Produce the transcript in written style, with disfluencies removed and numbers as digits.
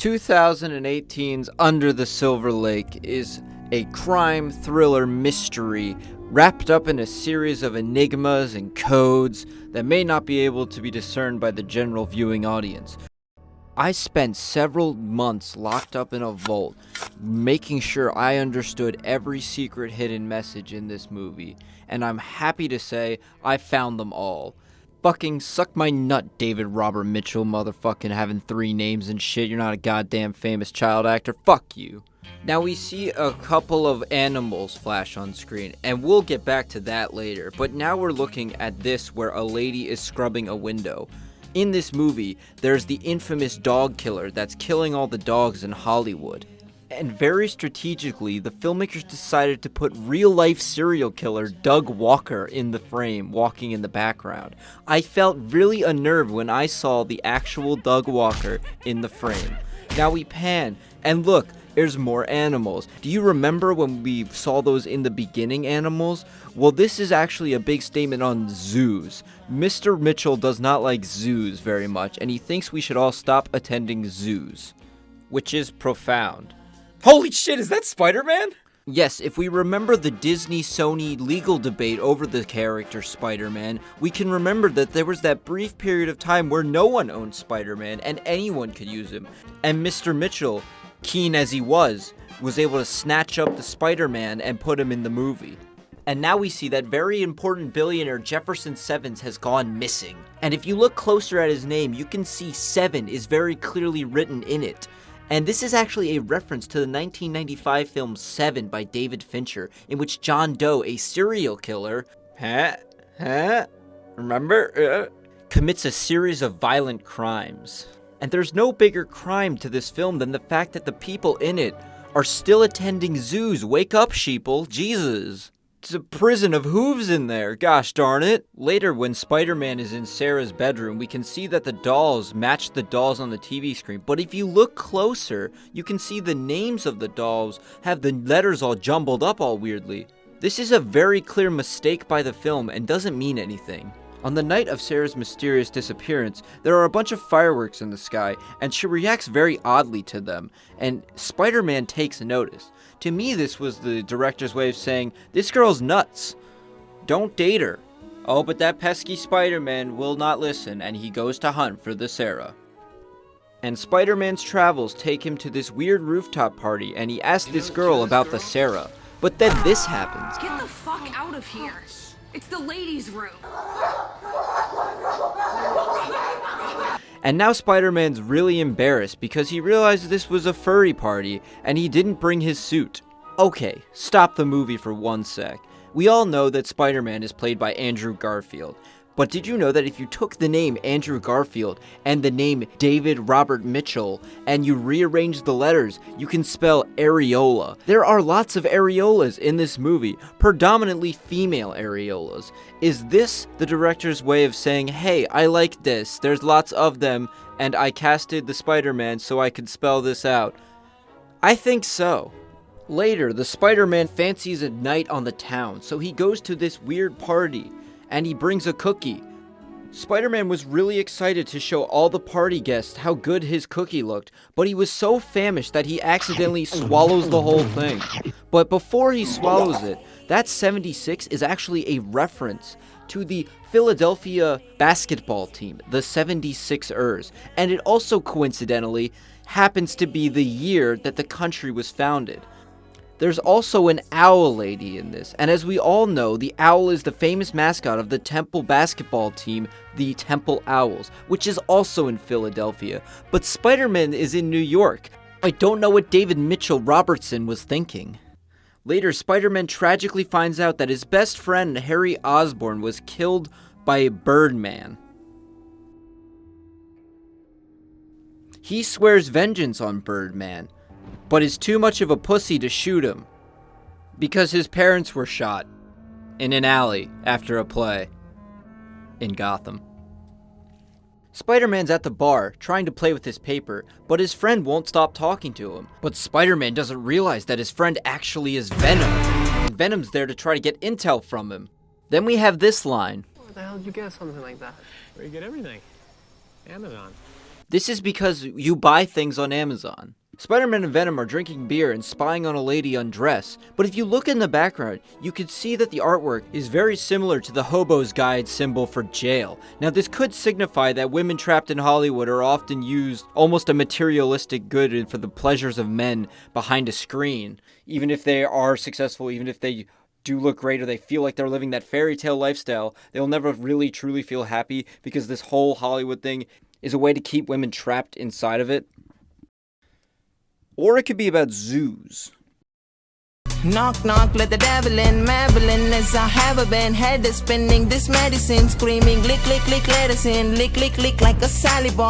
2018's Under the Silver Lake is a crime thriller mystery wrapped up in a series of enigmas and codes that may not be able to be discerned by the general viewing audience. I spent several months locked up in a vault, making sure I understood every secret hidden message in this movie, and I'm happy to say I found them all. Fucking suck my nut, David Robert Mitchell, motherfucking having 3 names and shit. You're not a goddamn famous child actor. Fuck you. Now we see a couple of animals flash on screen, and we'll get back to that later, but now we're looking at this where a lady is scrubbing a window. In this movie, there's the infamous dog killer that's killing all the dogs in Hollywood. And very strategically, the filmmakers decided to put real-life serial killer Doug Walker in the frame, walking in the background. I felt really unnerved when I saw the actual Doug Walker in the frame. Now we pan, and look, there's more animals. Do you remember when we saw those in the beginning animals? Well, this is actually a big statement on zoos. Mr. Mitchell does not like zoos very much, and he thinks we should all stop attending zoos. Which is profound. Holy shit, is that Spider-Man? Yes, if we remember the Disney-Sony legal debate over the character Spider-Man, we can remember that there was that brief period of time where no one owned Spider-Man and anyone could use him. And Mr. Mitchell, keen as he was able to snatch up the Spider-Man and put him in the movie. And now we see that very important billionaire Jefferson Sevens has gone missing. And if you look closer at his name, you can see 7 is very clearly written in it. And this is actually a reference to the 1995 film 7 by David Fincher, in which John Doe, a serial killer, commits a series of violent crimes. And there's no bigger crime to this film than the fact that the people in it are still attending zoos. Wake up, sheeple. Jesus. It's a prison of hooves in there, gosh darn it. Later, when Spider-Man is in Sarah's bedroom, we can see that the dolls match the dolls on the TV screen. But if you look closer, you can see the names of the dolls have the letters all jumbled up all weirdly. This is a very clear mistake by the film and doesn't mean anything. On the night of Sarah's mysterious disappearance, there are a bunch of fireworks in the sky, and she reacts very oddly to them, and Spider-Man takes notice. To me, this was the director's way of saying, this girl's nuts. Don't date her. Oh, but that pesky Spider-Man will not listen, and he goes to hunt for the Sarah. And Spider-Man's travels take him to this weird rooftop party, and he asks this girl about the Sarah. But then this happens. Get the fuck out of here. It's the ladies' room. And now Spider-Man's really embarrassed because he realized this was a furry party and he didn't bring his suit. Okay, stop the movie for 1 sec. We all know that Spider-Man is played by Andrew Garfield. But did you know that if you took the name Andrew Garfield and the name David Robert Mitchell and you rearrange the letters, you can spell areola? There are lots of areolas in this movie, predominantly female areolas. Is this the director's way of saying, hey, I like this, there's lots of them, and I casted the Spider-Man so I could spell this out? I think so. Later, the Spider-Man fancies a night on the town, so he goes to this weird party. And he brings a cookie. Spider-Man was really excited to show all the party guests how good his cookie looked, but he was so famished that he accidentally swallows the whole thing. But before he swallows it, that 76 is actually a reference to the Philadelphia basketball team, the 76ers, and it also coincidentally happens to be the year that the country was founded. There's also an owl lady in this, and as we all know, the owl is the famous mascot of the Temple basketball team, the Temple Owls, which is also in Philadelphia. But Spider-Man is in New York. I don't know what David Mitchell Robertson was thinking. Later, Spider-Man tragically finds out that his best friend, Harry Osborn, was killed by a Birdman. He swears vengeance on Birdman, but is too much of a pussy to shoot him, because his parents were shot in an alley after a play in Gotham. Spider-Man's at the bar, trying to play with his paper, but his friend won't stop talking to him. But Spider-Man doesn't realize that his friend actually is Venom, and Venom's there to try to get intel from him. Then we have this line. Where the hell did you get something like that? Where you get everything? Amazon. This is because you buy things on Amazon. Spider-Man and Venom are drinking beer and spying on a lady undress, but if you look in the background, you can see that the artwork is very similar to the hobo's guide symbol for jail. Now this could signify that women trapped in Hollywood are often used almost a materialistic good for the pleasures of men behind a screen. Even if they are successful, even if they do look great or they feel like they're living that fairy tale lifestyle, they'll never really truly feel happy because this whole Hollywood thing is a way to keep women trapped inside of it. Or it could be about zoos. Knock, knock, let the devil in, Madeline, as I have a been, head is spinning, this medicine screaming, lick, lick, lick, let us in, lick, lick, lick, like a Sally ball.